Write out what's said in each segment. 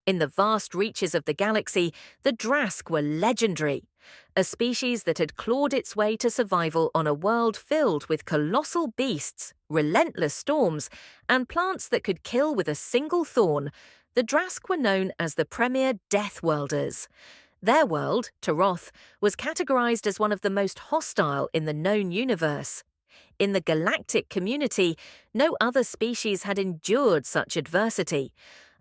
In the vast reaches of the galaxy, the Drask were legendary, a species that had clawed its way to survival on a world filled with colossal beasts, relentless storms, and plants that could kill with a single thorn. The Drask were known as the premier Deathworlders. Their world, Taroth, was categorized as one of the most hostile in the known universe. In the galactic community, no other species had endured such adversity.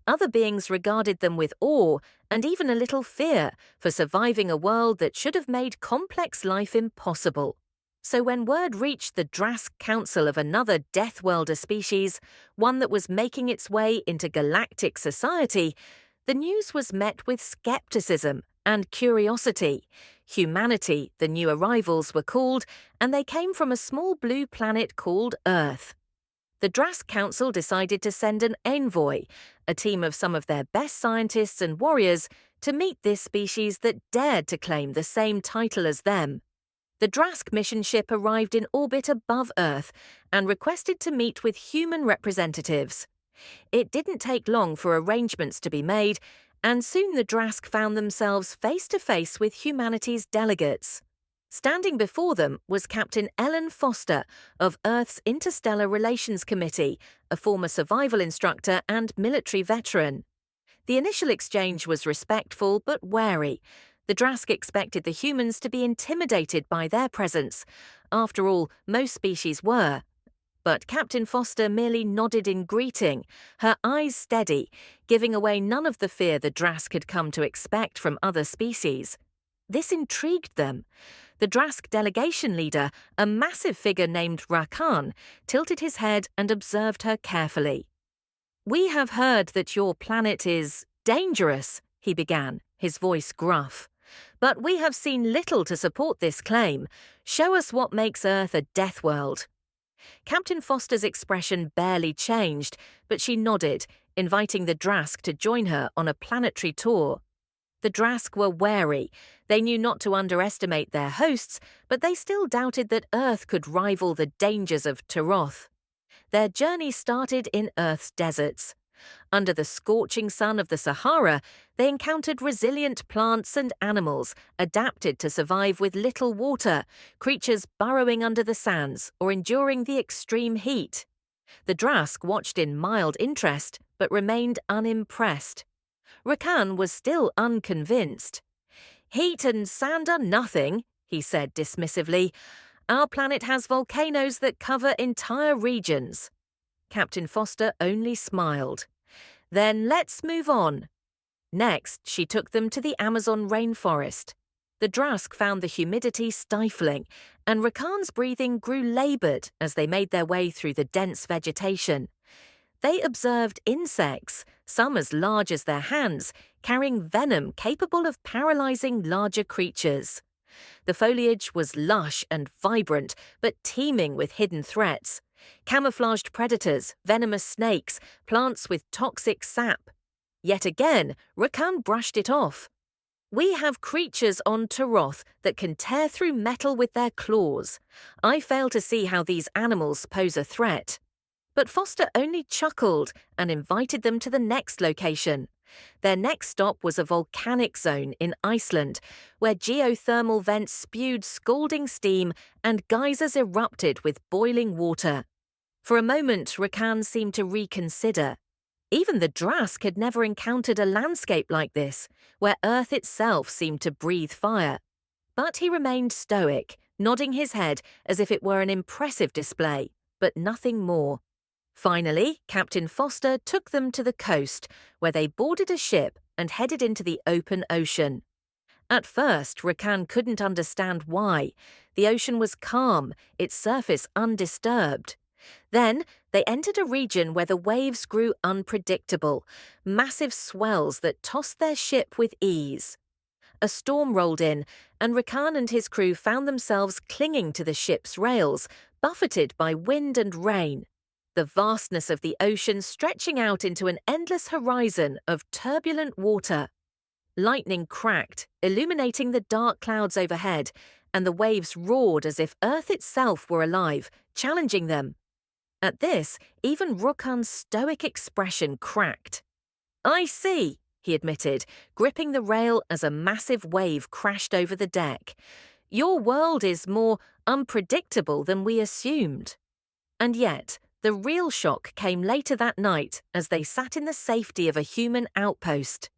Other beings regarded them with awe and even a little fear for surviving a world that should have made complex life impossible. So when word reached the Drask Council of another Deathworlder species, one that was making its way into galactic society, the news was met with skepticism and curiosity. Humanity, the new arrivals were called, and they came from a small blue planet called Earth. The Drask Council decided to send an envoy, a team of some of their best scientists and warriors, to meet this species that dared to claim the same title as them. The Drask mission ship arrived in orbit above Earth and requested to meet with human representatives. It didn't take long for arrangements to be made, and soon the Drask found themselves face to face with humanity's delegates. Standing before them was Captain Ellen Foster of Earth's Interstellar Relations Committee, a former survival instructor and military veteran. The initial exchange was respectful but wary. The Drask expected the humans to be intimidated by their presence. After all, most species were. But Captain Foster merely nodded in greeting, her eyes steady, giving away none of the fear the Drask had come to expect from other species. This intrigued them. The Drask delegation leader, a massive figure named Rakan, tilted his head and observed her carefully. "We have heard that your planet is dangerous," he began, his voice gruff. "But we have seen little to support this claim. Show us what makes Earth a death world." Captain Foster's expression barely changed, but she nodded, inviting the Drask to join her on a planetary tour. The Drask were wary. They knew not to underestimate their hosts, but they still doubted that Earth could rival the dangers of Taroth. Their journey started in Earth's deserts. Under the scorching sun of the Sahara, they encountered resilient plants and animals adapted to survive with little water, creatures burrowing under the sands or enduring the extreme heat. The Drask watched in mild interest, but remained unimpressed. Rakan was still unconvinced. "Heat and sand are nothing," he said dismissively. "Our planet has volcanoes that cover entire regions." Captain Foster only smiled. "Then let's move on." Next, she took them to the Amazon rainforest. The Drask found the humidity stifling, and Rakan's breathing grew laboured as they made their way through the dense vegetation. They observed insects, some as large as their hands, carrying venom capable of paralysing larger creatures. The foliage was lush and vibrant, but teeming with hidden threats. Camouflaged predators, venomous snakes, plants with toxic sap. Yet again, Rakan brushed it off. "We have creatures on Taroth that can tear through metal with their claws. I fail to see how these animals pose a threat." But Foster only chuckled and invited them to the next location. Their next stop was a volcanic zone in Iceland, where geothermal vents spewed scalding steam and geysers erupted with boiling water. For a moment, Rakan seemed to reconsider. Even the Drask had never encountered a landscape like this, where Earth itself seemed to breathe fire. But he remained stoic, nodding his head as if it were an impressive display, but nothing more. Finally, Captain Foster took them to the coast, where they boarded a ship and headed into the open ocean. At first, Rakan couldn't understand why. The ocean was calm, its surface undisturbed. Then, they entered a region where the waves grew unpredictable, massive swells that tossed their ship with ease. A storm rolled in, and Rakan and his crew found themselves clinging to the ship's rails, buffeted by wind and rain. The vastness of the ocean stretching out into an endless horizon of turbulent water. Lightning cracked, illuminating the dark clouds overhead, and the waves roared as if Earth itself were alive, challenging them. At this, even Rakan's stoic expression cracked. "I see," he admitted, gripping the rail as a massive wave crashed over the deck. "Your world is more unpredictable than we assumed." And yet, the real shock came later that night as they sat in the safety of a human outpost.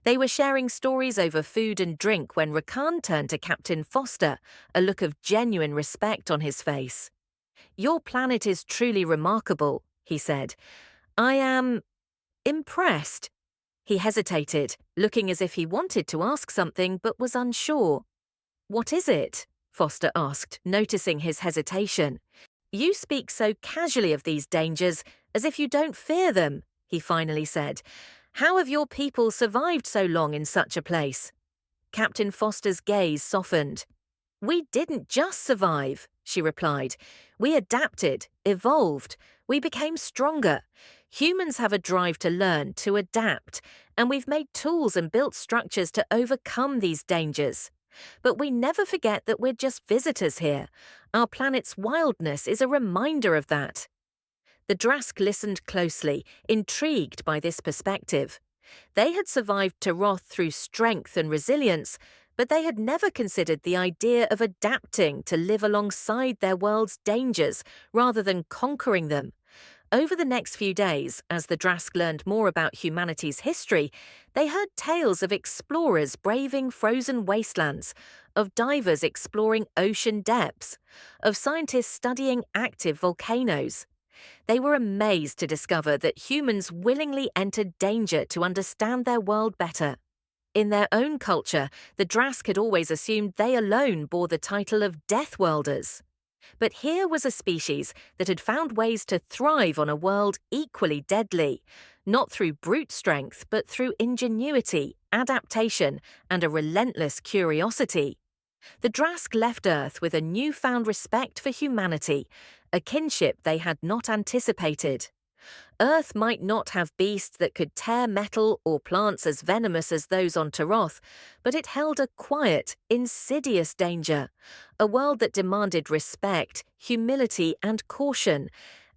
They were sharing stories over food and drink when Rakan turned to Captain Foster, a look of genuine respect on his face. "Your planet is truly remarkable," he said. "I am impressed." He hesitated, looking as if he wanted to ask something but was unsure. "What is it?" Foster asked, noticing his hesitation. "You speak so casually of these dangers, as if you don't fear them," he finally said. "How have your people survived so long in such a place?" Captain Foster's gaze softened. "We didn't just survive," she replied. "We adapted, evolved. We became stronger. Humans have a drive to learn, to adapt, and we've made tools and built structures to overcome these dangers. But we never forget that we're just visitors here. Our planet's wildness is a reminder of that." The Drask listened closely, intrigued by this perspective. They had survived Taroth through strength and resilience, but they had never considered the idea of adapting to live alongside their world's dangers rather than conquering them. Over the next few days, as the Drask learned more about humanity's history, they heard tales of explorers braving frozen wastelands, of divers exploring ocean depths, of scientists studying active volcanoes. They were amazed to discover that humans willingly entered danger to understand their world better. In their own culture, the Drask had always assumed they alone bore the title of Deathworlders. But here was a species that had found ways to thrive on a world equally deadly, not through brute strength, but through ingenuity, adaptation, and a relentless curiosity. The Drask left Earth with a newfound respect for humanity, a kinship they had not anticipated. Earth might not have beasts that could tear metal or plants as venomous as those on Taroth, but it held a quiet, insidious danger, a world that demanded respect, humility, and caution,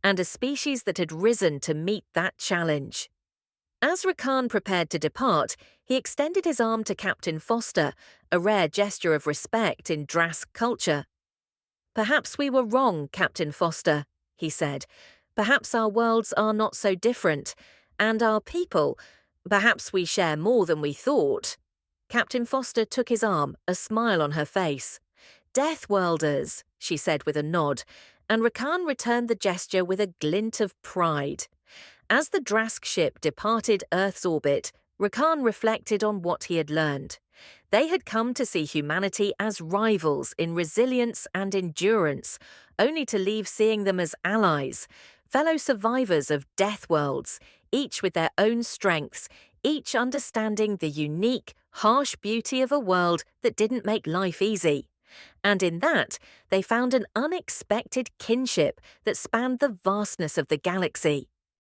and a species that had risen to meet that challenge. As Rakan prepared to depart, he extended his arm to Captain Foster, a rare gesture of respect in Drask culture. "Perhaps we were wrong, Captain Foster," he said. "Perhaps our worlds are not so different, and our people, perhaps we share more than we thought." Captain Foster took his arm, a smile on her face. "Deathworlders," she said with a nod, and Rakan returned the gesture with a glint of pride. As the Drask ship departed Earth's orbit, Rakan reflected on what he had learned. They had come to see humanity as rivals in resilience and endurance, only to leave seeing them as allies, fellow survivors of death worlds, each with their own strengths, each understanding the unique, harsh beauty of a world that didn't make life easy. And in that, they found an unexpected kinship that spanned the vastness of the galaxy.